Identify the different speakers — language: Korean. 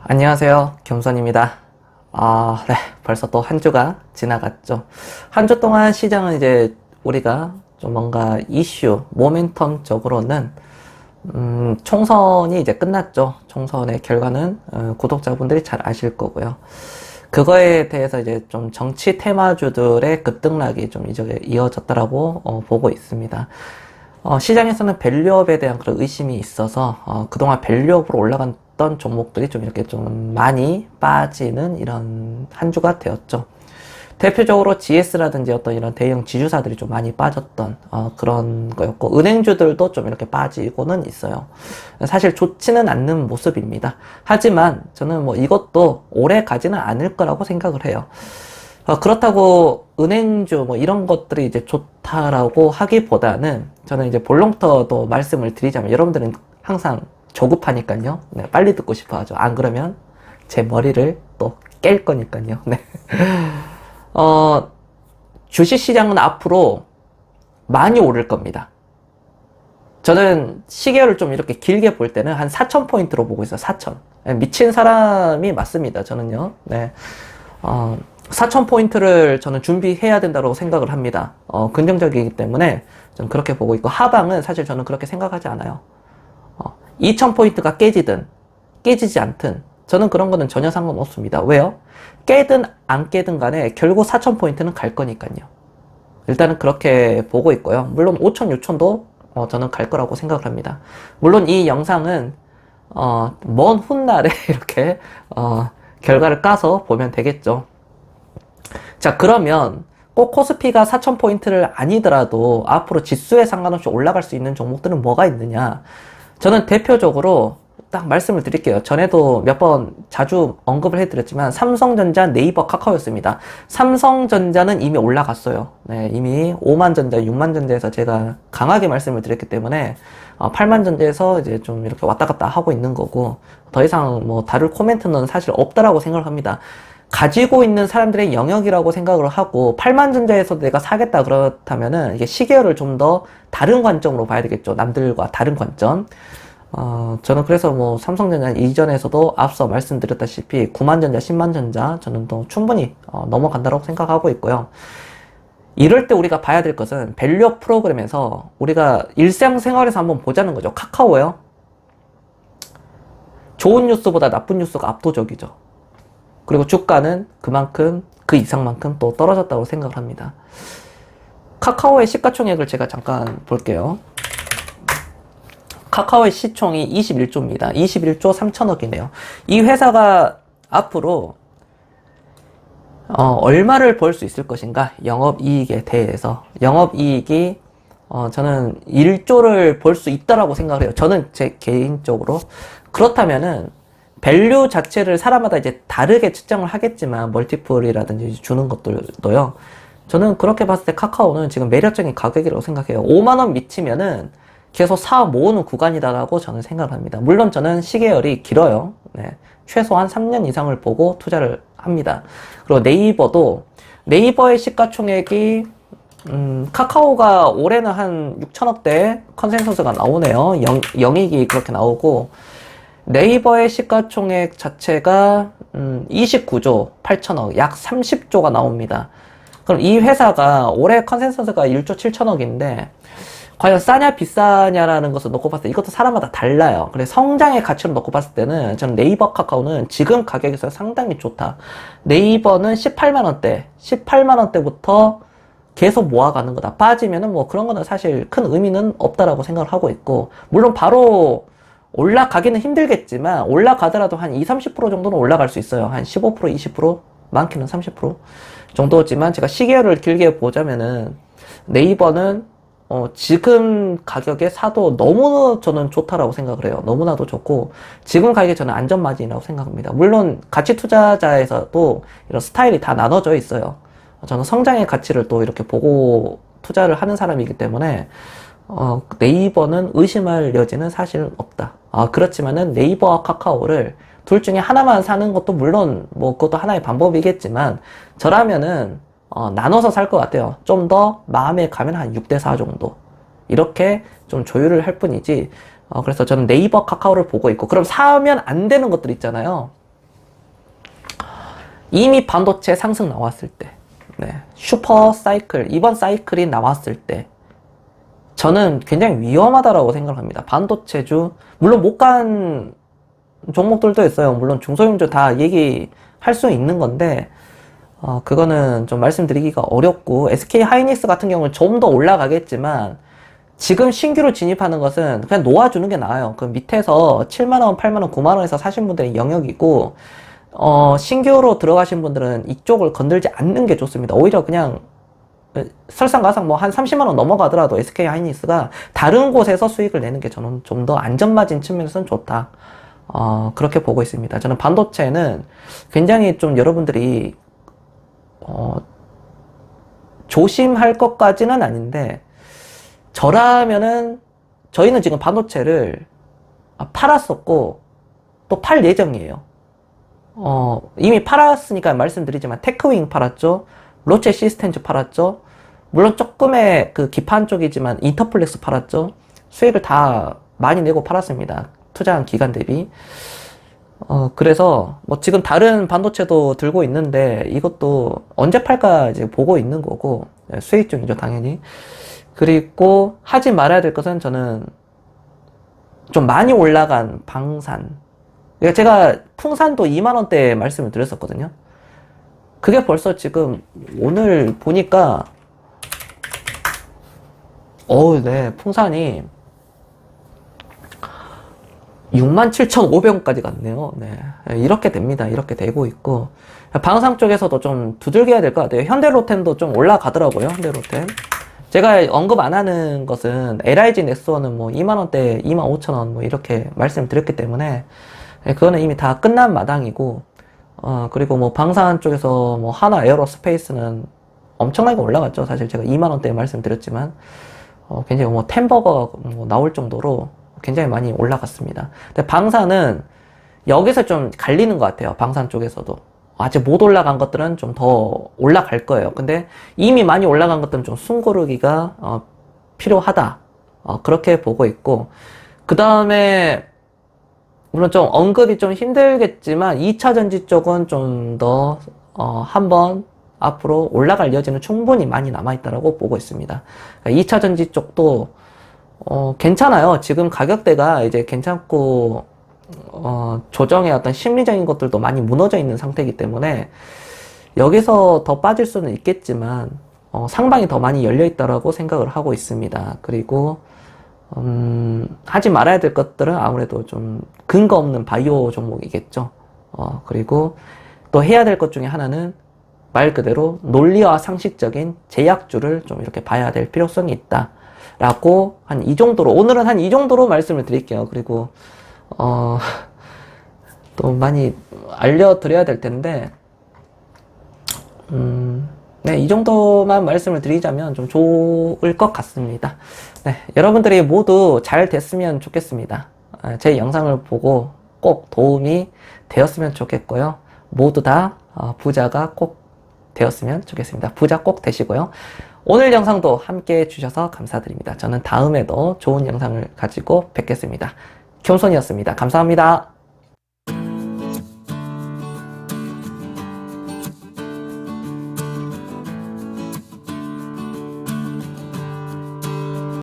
Speaker 1: 안녕하세요. 겸선입니다. 네. 벌써 또 한 주가 지나갔죠. 한 주 동안 시장은 이제 우리가 좀 뭔가 이슈, 모멘텀적으로는, 총선이 이제 끝났죠. 총선의 결과는, 구독자분들이 잘 아실 거고요. 그거에 대해서 이제 좀 정치 테마주들의 급등락이 좀 이제 이어졌다라고 보고 있습니다. 시장에서는 밸류업에 대한 그런 의심이 있어서 그동안 밸류업으로 올라갔던 종목들이 좀 이렇게 좀 많이 빠지는 이런 한 주가 되었죠. 대표적으로 GS라든지 어떤 이런 대형 지주사들이 좀 많이 빠졌던 그런 거였고, 은행주들도 좀 이렇게 빠지고는 있어요. 사실 좋지는 않는 모습입니다. 하지만 저는 뭐 이것도 오래 가지는 않을 거라고 생각을 해요. 그렇다고 은행주 뭐 이런 것들이 이제 좋다라고 하기보다는, 저는 이제 본론부터 말씀을 드리자면, 여러분들은 항상 조급하니까요. 네, 빨리 듣고 싶어 하죠. 안 그러면 제 머리를 또 깰 거니까요. 네. 주식시장은 앞으로 많이 오를 겁니다. 저는 시계를 좀 이렇게 길게 볼 때는 한 4,000포인트로 보고 있어요. 4,000. 미친 사람이 맞습니다. 저는요. 네. 4,000포인트를 저는 준비해야 된다고 생각을 합니다. 긍정적이기 때문에 저는 그렇게 보고 있고, 하방은 사실 저는 그렇게 생각하지 않아요. 2,000포인트가 깨지든 깨지지 않든 저는 그런 거는 전혀 상관없습니다. 왜요? 깨든 안 깨든 간에 결국 4,000포인트는 갈 거니까요. 일단은 그렇게 보고 있고요. 물론 5,000, 6,000도 저는 갈 거라고 생각을 합니다. 물론 이 영상은 먼 훗날에 이렇게 결과를 까서 보면 되겠죠. 자, 그러면 꼭 코스피가 4,000포인트를 아니더라도 앞으로 지수에 상관없이 올라갈 수 있는 종목들은 뭐가 있느냐? 저는 대표적으로 딱 말씀을 드릴게요. 전에도 몇 번 자주 언급을 해드렸지만, 삼성전자, 네이버, 카카오였습니다. 삼성전자는 이미 올라갔어요. 네, 이미 5만전자, 6만전자에서 제가 강하게 말씀을 드렸기 때문에 8만전자에서 이제 좀 이렇게 왔다 갔다 하고 있는 거고, 더 이상 뭐 다룰 코멘트는 사실 없다라고 생각을 합니다. 가지고 있는 사람들의 영역이라고 생각을 하고, 8만전자에서 내가 사겠다 그렇다면은 이게 시계열을 좀 더 다른 관점으로 봐야 되겠죠. 남들과 다른 관점. 저는 그래서 뭐 삼성전자 이전에서도 앞서 말씀드렸다시피 9만전자, 10만전자 저는 또 충분히 넘어간다고 생각하고 있고요. 이럴 때 우리가 봐야 될 것은 밸류업 프로그램에서 우리가 일상생활에서 한번 보자는 거죠. 카카오요. 좋은 뉴스보다 나쁜 뉴스가 압도적이죠. 그리고 주가는 그만큼, 그 이상만큼 또 떨어졌다고 생각을 합니다. 카카오의 시가총액을 제가 잠깐 볼게요. 카카오의 시총이 21조입니다. 21조 3천억이네요. 이 회사가 앞으로 얼마를 벌 수 있을 것인가? 영업이익에 대해서. 영업이익이 저는 1조를 벌 수 있다라고 생각을 해요. 저는 제 개인적으로. 그렇다면은 밸류 자체를 사람마다 이제 다르게 측정을 하겠지만, 멀티플이라든지 주는 것들도요. 저는 그렇게 봤을 때 카카오는 지금 매력적인 가격이라고 생각해요. 5만원 미치면은 계속 사 모으는 구간이다라고 저는 생각을 합니다. 물론 저는 시계열이 길어요. 네. 최소한 3년 이상을 보고 투자를 합니다. 그리고 네이버도, 네이버의 시가총액이 카카오가 올해는 한 6천억대 컨센서스가 나오네요. 영익이 그렇게 나오고, 네이버의 시가총액 자체가 29조 8천억, 약 30조가 나옵니다. 그럼 이 회사가 올해 컨센서스가 1조 7천억인데 과연 싸냐 비싸냐라는 것을 놓고 봤을 때 이것도 사람마다 달라요. 그래서 성장의 가치로 놓고 봤을 때는 저는 네이버, 카카오는 지금 가격에서 상당히 좋다. 네이버는 18만원대부터 계속 모아가는 거다. 빠지면은 뭐 그런 거는 사실 큰 의미는 없다라고 생각을 하고 있고, 물론 바로 올라가기는 힘들겠지만 올라가더라도 한 20, 30% 정도는 올라갈 수 있어요. 한 15%, 20%, 많게는 30% 정도지만, 제가 시계열을 길게 보자면은 네이버는 지금 가격에 사도 너무 저는 좋다라고 생각을 해요. 너무나도 좋고, 지금 가격에 저는 안전마진이라고 생각합니다. 물론 가치 투자자에서도 이런 스타일이 다 나눠져 있어요. 저는 성장의 가치를 또 이렇게 보고 투자를 하는 사람이기 때문에 네이버는 의심할 여지는 사실 없다. 그렇지만은 네이버와 카카오를 둘 중에 하나만 사는 것도 물론 뭐 그것도 하나의 방법이겠지만, 저라면은 나눠서 살 것 같아요. 좀 더 마음에 가면 한 6대4 정도 이렇게 좀 조율을 할 뿐이지. 그래서 저는 네이버, 카카오를 보고 있고, 그럼 사면 안 되는 것들 있잖아요. 이미 반도체 상승 나왔을 때, 네, 슈퍼 사이클, 이번 사이클이 나왔을 때, 저는 굉장히 위험하다라고 생각합니다. 반도체주, 물론 못 간 종목들도 있어요. 물론 중소형주 다 얘기할 수 있는 건데, 그거는 좀 말씀드리기가 어렵고, SK 하이닉스 같은 경우는 좀 더 올라가겠지만, 지금 신규로 진입하는 것은 그냥 놓아주는 게 나아요. 그 밑에서 7만원, 8만원, 9만원에서 사신 분들의 영역이고, 신규로 들어가신 분들은 이쪽을 건들지 않는 게 좋습니다. 오히려 그냥, 설상가상 뭐 한 30만원 넘어가더라도 SK 하이닉스가 다른 곳에서 수익을 내는 게 저는 좀 더 안전마진 측면에서는 좋다. 그렇게 보고 있습니다. 저는 반도체는 굉장히 좀 여러분들이, 조심할 것까지는 아닌데, 저희는 지금 반도체를 팔았었고, 또 팔 예정이에요. 이미 팔았으니까 말씀드리지만, 테크윙 팔았죠? 로체 시스템즈 팔았죠? 물론 조금의 그 기판 쪽이지만, 인터플렉스 팔았죠? 수익을 다 많이 내고 팔았습니다. 투자한 기간 대비. 그래서, 뭐 지금 다른 반도체도 들고 있는데, 이것도 언제 팔까 이제 보고 있는 거고, 수익 중이죠, 당연히. 그리고 하지 말아야 될 것은 저는 좀 많이 올라간 방산. 그러니까 제가 풍산도 2만원대 말씀을 드렸었거든요. 그게 벌써 지금 오늘 보니까, 네, 풍산이 67,500원까지 갔네요. 네. 이렇게 됩니다. 이렇게 되고 있고. 방산 쪽에서도 좀 두들겨야 될 것 같아요. 현대로템도 좀 올라가더라고요. 현대로템. 제가 언급 안 하는 것은 LIG 넥스원은 뭐 2만원대, 25,000원 뭐 이렇게 말씀드렸기 때문에 그거는 이미 다 끝난 마당이고, 그리고 뭐 방산 쪽에서 뭐 하나 에어로스페이스는 엄청나게 올라갔죠. 사실 제가 2만원대 말씀드렸지만, 굉장히 뭐 템버거가 뭐 나올 정도로 굉장히 많이 올라갔습니다. 근데 방산은 여기서 좀 갈리는 것 같아요. 방산 쪽에서도. 아직 못 올라간 것들은 좀 더 올라갈 거예요. 근데 이미 많이 올라간 것들은 좀 숨고르기가 필요하다. 그렇게 보고 있고, 그 다음에 물론 좀 언급이 좀 힘들겠지만 2차전지 쪽은 좀 더 한번 앞으로 올라갈 여지는 충분히 많이 남아있다고 보고 있습니다. 그러니까 2차전지 쪽도 괜찮아요. 지금 가격대가 이제 괜찮고, 조정의 어떤 심리적인 것들도 많이 무너져 있는 상태이기 때문에 여기서 더 빠질 수는 있겠지만 상방이 더 많이 열려 있다라고 생각을 하고 있습니다. 그리고 하지 말아야 될 것들은 아무래도 좀 근거 없는 바이오 종목이겠죠. 그리고 또 해야 될 것 중에 하나는 말 그대로 논리와 상식적인 제약주를 좀 이렇게 봐야 될 필요성이 있다. 라고 한 이 정도로, 오늘은 한 이 정도로 말씀을 드릴게요. 그리고 또 많이 알려드려야 될 텐데, 네, 이 정도만 말씀을 드리자면 좀 좋을 것 같습니다. 네, 여러분들이 모두 잘 됐으면 좋겠습니다. 제 영상을 보고 꼭 도움이 되었으면 좋겠고요. 모두 다 부자가 꼭 되었으면 좋겠습니다. 부자 꼭 되시고요. 오늘 영상도 함께 해주셔서 감사드립니다. 저는 다음에도 좋은 영상을 가지고 뵙겠습니다. 겸손이었습니다. 감사합니다.